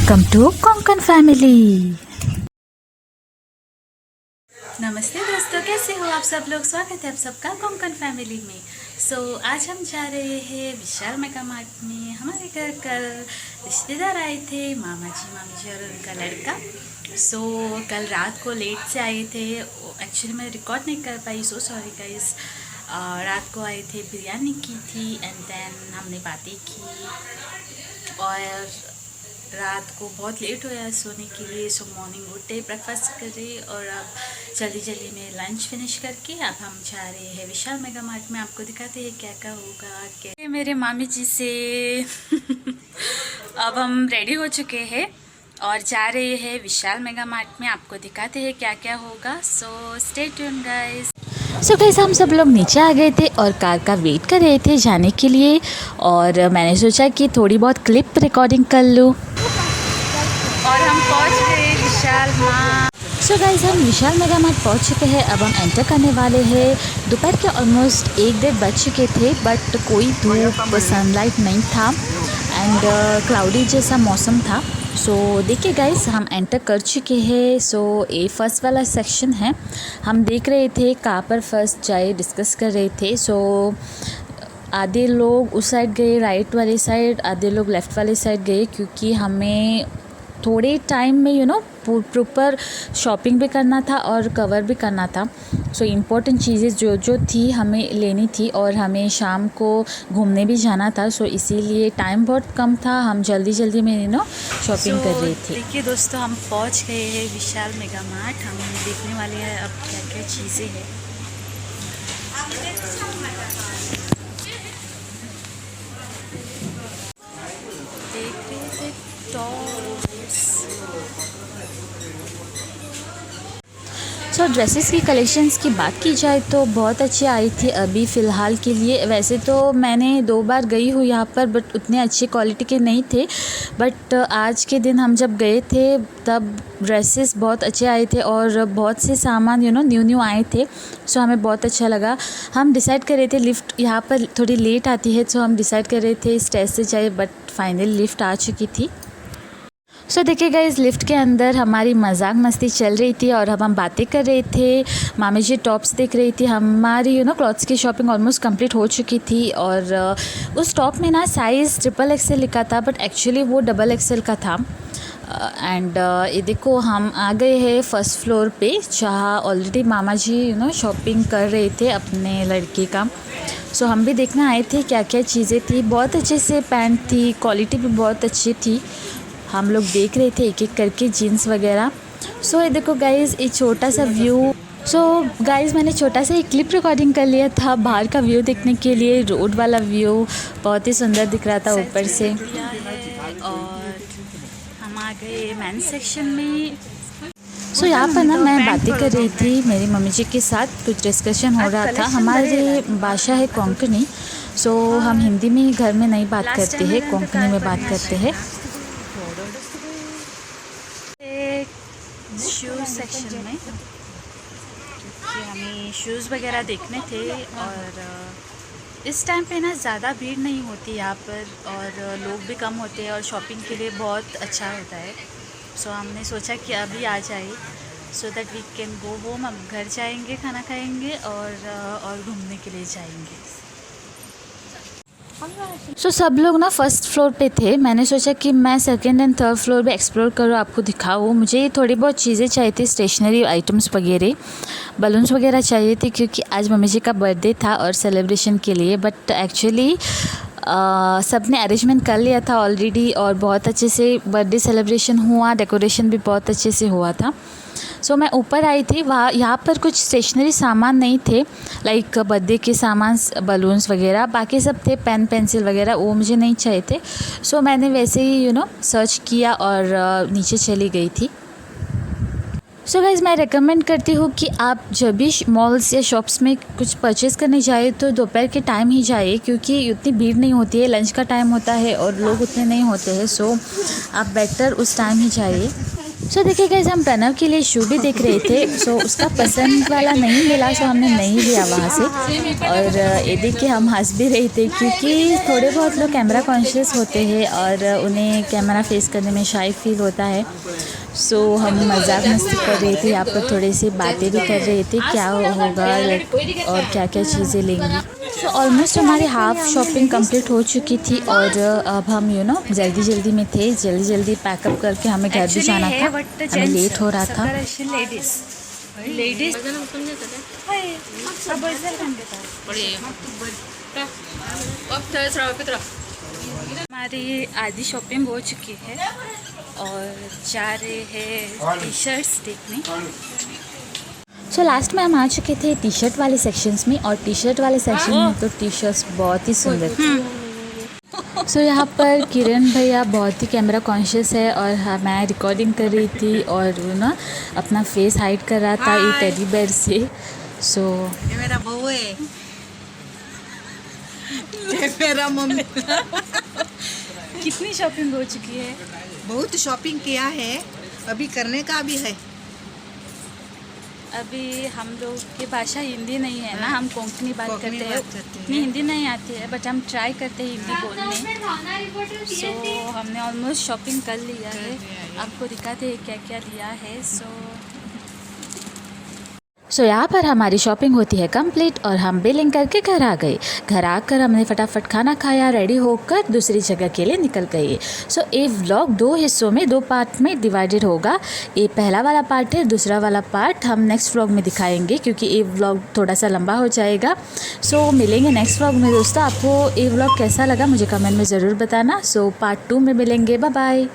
Welcome to Konkan family. नमस्ते दोस्तों, कैसे हो आप सब लोग। स्वागत है आप सबका कोंकण फैमिली में। आज हम जा रहे हैं विशाल मेगा मार्ट में। हमारे घर कल रिश्तेदार आए थे, मामा जी और उनका लड़का। कल रात को लेट से आए थे। एक्चुअली मैं रिकॉर्ड नहीं कर पाई, सो सॉरी गाइस। रात को आए थे, बिरयानी की थी एंड देन हमने बातें की और रात को बहुत लेट हुआ सोने के लिए। मॉर्निंग उठे, ब्रेकफास्ट करे और अब जल्दी में लंच फिनिश करके अब हम जा रहे हैं विशाल मेगा मार्ट में। आपको दिखाते हैं क्या क्या होगा। क्या मेरे मामी जी से अब हम रेडी हो चुके हैं और जा रहे हैं विशाल मेगा मार्ट में। आपको दिखाते हैं क्या क्या होगा। Stay tuned guys. गाइस हम सब लोग नीचे आ गए थे और कार का वेट कर रहे थे जाने के लिए। और मैंने सोचा कि थोड़ी बहुत क्लिप रिकॉर्डिंग कर लूँ और हम पहुंच गए विशाल मार्ट। गाइस हम विशाल मेगा मार्ट पहुंच चुके हैं। अब हम एंटर करने वाले हैं। दोपहर के ऑलमोस्ट 1-1:30 बज चुके थे, बट कोई धूप सनलाइट नहीं था एंड क्लाउडी जैसा मौसम था। देखिए गाइस हम एंटर कर चुके हैं। ये फर्स्ट वाला सेक्शन है। हम देख रहे थे कहाँ पर फर्स्ट जाए, डिस्कस कर रहे थे। आधे लोग उस साइड गए राइट वाले साइड, आधे लोग लेफ़्ट वाले साइड गए, क्योंकि हमें थोड़े टाइम में प्रॉपर शॉपिंग भी करना था और कवर भी करना था। इम्पोर्टेंट चीज़ें जो थी हमें लेनी थी और हमें शाम को घूमने भी जाना था। इसीलिए टाइम बहुत कम था, हम जल्दी में शॉपिंग कर रहे थे। देखिए दोस्तों, हम पहुंच गए हैं विशाल मेगा मार्ट। हम देखने वाले हैं अब क्या क्या चीज़ें हैं। देख रहे थे ड्रेसेस की कलेक्शंस की बात की जाए तो बहुत अच्छी आई थी अभी फ़िलहाल के लिए। वैसे तो मैंने 2 बार गई हूँ यहाँ पर, बट उतने अच्छी क्वालिटी के नहीं थे। बट आज के दिन हम जब गए थे तब ड्रेसेस बहुत अच्छे आए थे और बहुत से सामान न्यू आए थे। हमें बहुत अच्छा लगा। हम डिसाइड कर रहे थे, लिफ्ट यहाँ पर थोड़ी लेट आती है, हम डिसाइड कर रहे थे स्टेज से जाए, बट फाइनली लिफ्ट आ चुकी थी। देखिएगा इस लिफ्ट के अंदर हमारी मजाक मस्ती चल रही थी और अब हम बातें कर रहे थे। मामी जी टॉप्स देख रही थी। हमारी क्लॉथ्स की शॉपिंग ऑलमोस्ट कंप्लीट हो चुकी थी और उस टॉप में ना साइज़ XXL लिखा था, बट एक्चुअली वो XXL का था। एंड ये देखो हम आ गए हैं फर्स्ट फ्लोर पे, जहाँ ऑलरेडी मामा जी शॉपिंग कर रहे थे अपने लड़के का। हम भी देखने आए थे क्या क्या चीज़ें थी। बहुत अच्छे से पैंट थी, क्वालिटी भी बहुत अच्छी थी। हम लोग देख रहे थे एक एक करके जीन्स वगैरह। ये देखो गाइज़ एक छोटा सा व्यू। गाइज़ मैंने छोटा सा एक क्लिप रिकॉर्डिंग कर लिया था बाहर का व्यू देखने के लिए। रोड वाला व्यू बहुत ही सुंदर दिख रहा था ऊपर से। और हम आ गए मेंस सेक्शन में। यहाँ पर ना मैं बातें कर रही थी मेरी मम्मी जी के साथ, कुछ डिस्कशन हो रहा था। हमारी भाषा है कोंकणी, हम हिंदी में घर में नहीं बात करते हैं, कोंकणी में बात करते हैं। शूज़ सेक्शन में, क्योंकि हमें शूज़ वगैरह देखने थे और इस टाइम पे ना ज़्यादा भीड़ नहीं होती यहाँ पर और लोग भी कम होते हैं और शॉपिंग के लिए बहुत अच्छा होता है। हमने सोचा कि अभी आ जाए so that we can go home. हम घर जाएंगे, खाना खाएंगे और घूमने के लिए जाएंगे। सब लोग ना फर्स्ट फ्लोर पे थे। मैंने सोचा कि मैं सेकंड एंड थर्ड फ्लोर भी एक्सप्लोर करूँ, आपको दिखाऊँ। मुझे थोड़ी बहुत चीज़ें चाहिए थी, स्टेशनरी आइटम्स वगैरह, बलून्स वगैरह चाहिए थे, क्योंकि आज मम्मी जी का बर्थडे था और सेलिब्रेशन के लिए। बट एक्चुअली सब ने अरेंजमेंट कर लिया था ऑलरेडी और बहुत अच्छे से बर्थडे सेलिब्रेशन हुआ, डेकोरेशन भी बहुत अच्छे से हुआ था। मैं ऊपर आई थी, वहाँ यहाँ पर कुछ स्टेशनरी सामान नहीं थे, लाइक बर्थडे के सामान, बलून्स वगैरह। बाकी सब थे, पेन पेंसिल वगैरह, वो मुझे नहीं चाहिए थे। मैंने वैसे ही सर्च किया और नीचे चली गई थी। गाइज़ मैं रेकमेंड करती हूँ कि आप जब भी मॉल्स या शॉप्स में कुछ परचेज़ करने जाए तो दोपहर के टाइम ही जाइए, क्योंकि उतनी भीड़ नहीं होती है। लंच का टाइम होता है और लोग उतने नहीं होते हैं। आप बेटर उस टाइम ही जाइए। सो देखिए गाइस, हम प्रणव के लिए शू भी देख रहे थे। सो उसका पसंद वाला नहीं मिला, सो हमने नहीं लिया वहाँ से। और ये देख के हम हंस भी रहे थे क्योंकि थोड़े बहुत लोग कैमरा कॉन्शियस होते हैं और उन्हें कैमरा फेस करने में शाय फील होता है। सो हम मजाक मस्ती कर रहे थे, यहाँ पर थोड़ी सी बातें भी कर रहे थे क्या होगा और क्या क्या चीज़ें लेंगे। सो ऑलमोस्ट हमारी हाफ शॉपिंग कंप्लीट हो चुकी थी और अब हम जल्दी जल्दी में थे, जल्दी जल्दी पैकअप करके हमें घर भी जाना था, हमें लेट हो रहा था। हमारी आधी शॉपिंग हो चुकी है और जा रहे हैं टी शर्ट्स देखने। सो लास्ट में हम आ चुके थे टी शर्ट वाले सेक्शंस में और टी शर्ट वाले सेक्शन में तो टी शर्ट्स बहुत ही सुंदर थी। सो यहाँ पर किरण भैया बहुत ही कैमरा कॉन्शियस है और मैं रिकॉर्डिंग कर रही थी और अपना फेस हाइड कर रहा था ये टेडी बेयर से। सो ये मेरा बहू है, ये मेरा मम्मी। कितनी शॉपिंग हो चुकी है? बहुत शॉपिंग किया है, अभी करने का भी है। अभी हम लोग की भाषा हिंदी नहीं है ना, हम कोंकणी बात करते हैं। इतनी हिंदी नहीं आती है बट हम ट्राई करते हैं हिंदी बोलने। सो हमने ऑलमोस्ट शॉपिंग कर लिया है, आपको दिखाते हैं क्या क्या लिया है। सो यहाँ पर हमारी शॉपिंग होती है कंप्लीट और हम बिलिंग करके घर आ गए। घर आकर हमने फटाफट खाना खाया, रेडी होकर दूसरी जगह के लिए निकल गए। सो ये व्लॉग 2 हिस्सों में 2 पार्ट में डिवाइडेड होगा। ये पहला वाला पार्ट है, दूसरा वाला पार्ट हम नेक्स्ट व्लॉग में दिखाएंगे क्योंकि ये व्लॉग थोड़ा सा लंबा हो जाएगा। सो मिलेंगे नेक्स्ट व्लॉग में। दोस्तों आपको ये व्लॉग कैसा लगा मुझे कमेंट में ज़रूर बताना। सो पार्ट 2 में मिलेंगे। Bye bye.